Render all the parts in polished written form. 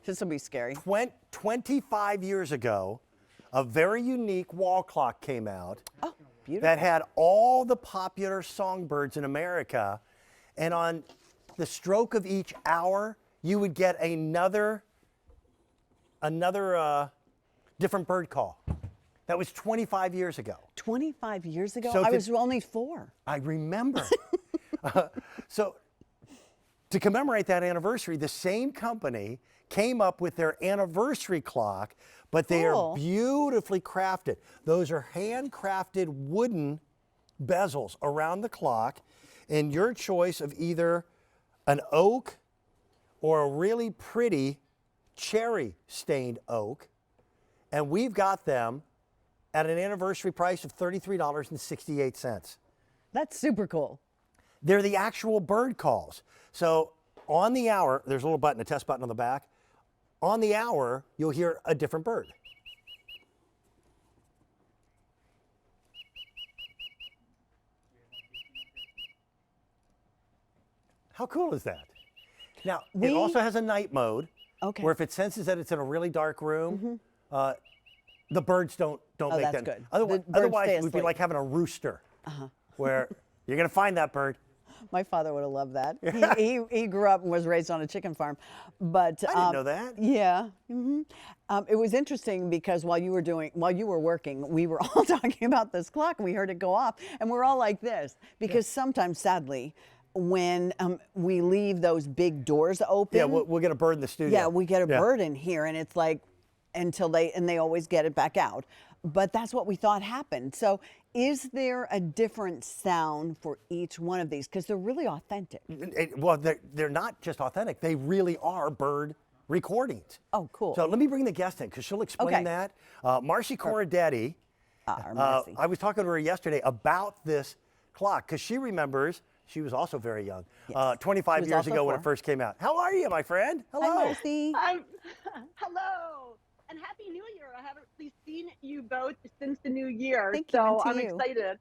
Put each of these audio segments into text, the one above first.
This will be scary. 25 years ago, a very unique wall clock came out Oh, beautiful. that had all the popular songbirds in America, and on the stroke of each hour, you would get another different bird call. That was 25 years ago. 25 years ago? So I to- was only 4. I remember. So to commemorate that anniversary, the same company came up with their anniversary clock, but they Cool. are beautifully crafted. Those are handcrafted wooden bezels around the clock, and your choice of either an oak or a really pretty cherry stained oak. And we've got them at an anniversary price of $33.68. That's super cool. They're the actual bird calls. So on the hour, there's a little button, a test button on the back. On the hour, you'll hear a different bird. How cool is that? Now, it also has a night mode, Okay. where if it senses that it's in a really dark room, the birds don't make that's that. good. Otherwise, The birds stay it would be asleep. like having a rooster, where you're going to find that bird. My father would have loved that. He grew up and was raised on a chicken farm, but I didn't know that. Yeah. It was interesting because while you were working, we were all talking about this clock, and we heard it go off, and we're all like this because sometimes, sadly, when we leave those big doors open, Yeah, we'll get a bird in the studio. yeah, we get a bird in here, and it's like until they always get it back out. But that's what we thought happened. So is there a different sound for each one of these? Because they're really authentic. Well, they're not just authentic. They really are bird recordings. Oh, cool. So let me bring the guest in because she'll explain Okay. that. Marcie Coradetti. Our Marcie. I was talking to her yesterday about this clock because she remembers she was also very young. Yes. 25 She was years also ago when 4. it first came out. How are you, my friend? Hello. Hi, Marcie. Hello, and Happy New Year. I haven't really seen you both since the new year, Thank you, so and to I'm you. excited.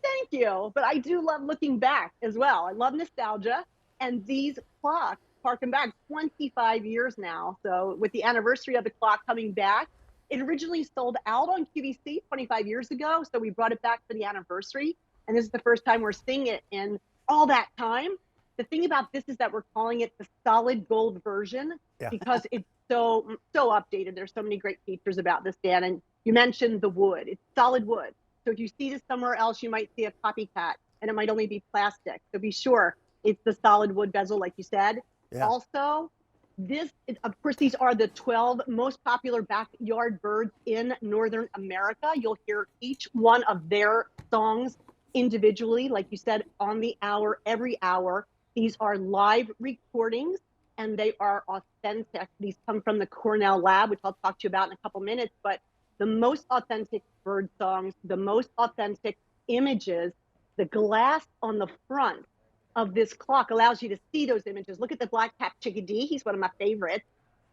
Thank you. But I do love looking back as well. I love nostalgia, and these clocks harken back 25 years now. So with the anniversary of the clock coming back, it originally sold out on QVC 25 years ago, so we brought it back for the anniversary, and this is the first time we're seeing it in all that time. The thing about this is that we're calling it the solid gold version because it's so updated. There's so many great features about this, Dan. And you mentioned the wood. It's solid wood. So if you see this somewhere else, you might see a copycat, and it might only be plastic. So be sure it's the solid wood bezel, like you said. Yeah. Also, of course, these are the 12 most popular backyard birds in Northern America. You'll hear each one of their songs individually, like you said, on the hour, every hour. These are live recordings, and they are authentic. These come from the Cornell lab, which I'll talk to you about in a couple minutes, but the most authentic bird songs, the most authentic images, the glass on the front of this clock allows you to see those images. Look at the black-capped chickadee. He's one of my favorites.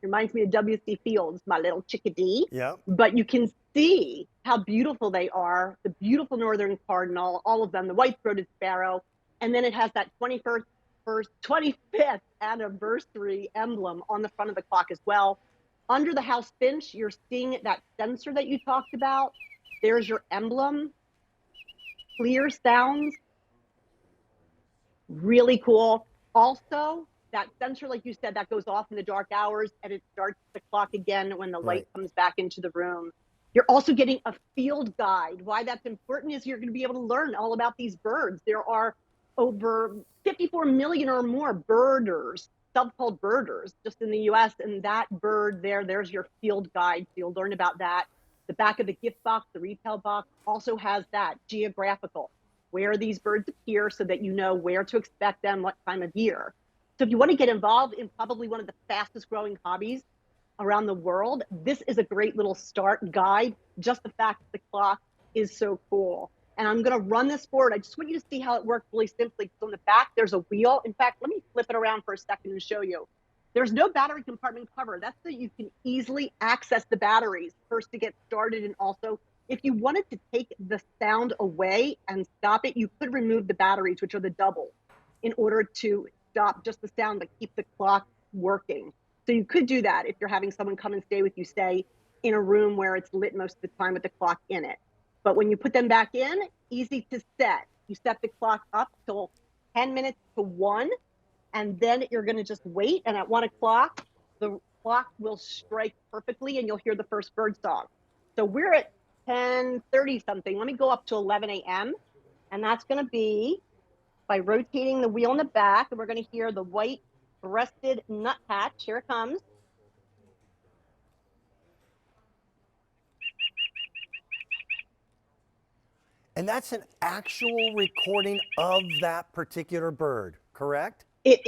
Reminds me of W.C. Fields, my little chickadee. Yeah. But you can see how beautiful they are, the beautiful northern cardinal, all of them, the white-throated sparrow, and then it has that 25th anniversary emblem on the front of the clock as well. Under the house finch, you're seeing that sensor that you talked about. There's your emblem. Clear sounds. Really cool. Also, that sensor, like you said, that goes off in the dark hours and it starts the clock again when the light comes back into the room. You're also getting a field guide. Why that's important is you're going to be able to learn all about these birds. There are over 54 million or more birders, self-called birders, just in the US. And that bird there's your field guide. So you'll learn about that. The back of the gift box, the retail box, also has that geographical, where these birds appear so that you know where to expect them, what time of year. So if you want to get involved in probably one of the fastest growing hobbies around the world, this is a great little start guide. Just the fact that the clock is so cool. And I'm going to run this forward. I just want you to see how it works really simply. On the back, there's a wheel. In fact, let me flip it around for a second and show you. There's no battery compartment cover. That's so you can easily access the batteries first to get started. And also, if you wanted to take the sound away and stop it, you could remove the batteries, which are the double, in order to stop just the sound but keep the clock working. So you could do that if you're having someone come and stay with you, stay in a room where it's lit most of the time with the clock in it. But when you put them back in, easy to set. You set the clock up till 10 minutes to 1, and then you're going to just wait. And at 1 o'clock, the clock will strike perfectly and you'll hear the first bird song. So we're at 10:30 something. Let me go up to 11 a.m. And that's going to be by rotating the wheel in the back. And we're going to hear the white-breasted nuthatch. Here it comes. And that's an actual recording of that particular bird, correct? It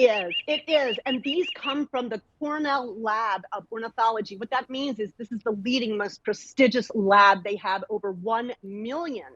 is. And these come from the Cornell Lab of Ornithology. What that means is this is the leading, most prestigious lab. They have over 1 million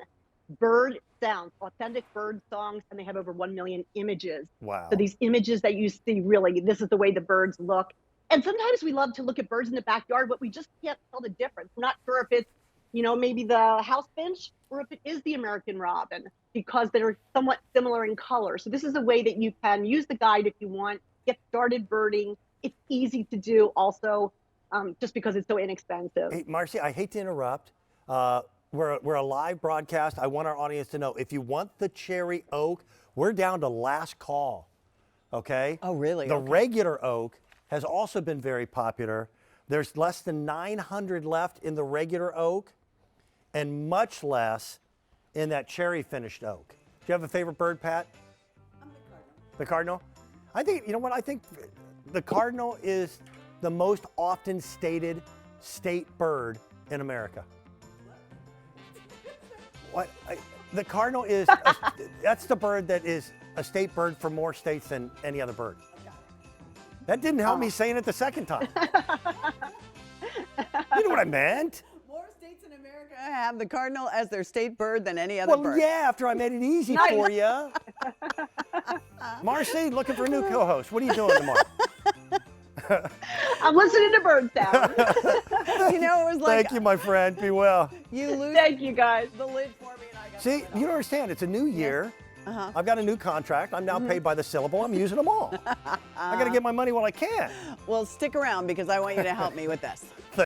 bird sounds, authentic bird songs, and they have over 1 million images. Wow. So these images that you see, really, this is the way the birds look. And sometimes we love to look at birds in the backyard, but we just can't tell the difference. We're not sure if it's, maybe the house finch or if it is the American robin, because they're somewhat similar in color. So this is a way that you can use the guide if you want, get started birding. It's easy to do also, just because it's so inexpensive. Hey, Marcie, I hate to interrupt. We're a live broadcast. I want our audience to know, if you want the cherry oak, we're down to last call, okay? Oh, really? The Okay. regular oak has also been very popular. There's less than 900 left in the regular oak and much less in that cherry finished oak. Do you have a favorite bird, Pat? I'm the cardinal. The cardinal? I think, I think the cardinal is the most often stated state bird in America. The cardinal is, that's the bird that is a state bird for more states than any other bird. That didn't help me saying it the second time. You know what I meant? More states in America have the cardinal as their state bird than any other bird. Well, yeah, after I made it easy for you. Marcie, looking for a new co-host. What are you doing tomorrow? I'm listening to bird sound. It was like, Thank you, my friend. Be well. you lose Thank you, guys. the lid for me and I got See, it. you don't understand. It's a new year. I've got a new contract. I'm now paid by the syllable. I'm using them all. I got to get my money while I can. Well, stick around because I want you to help me with this.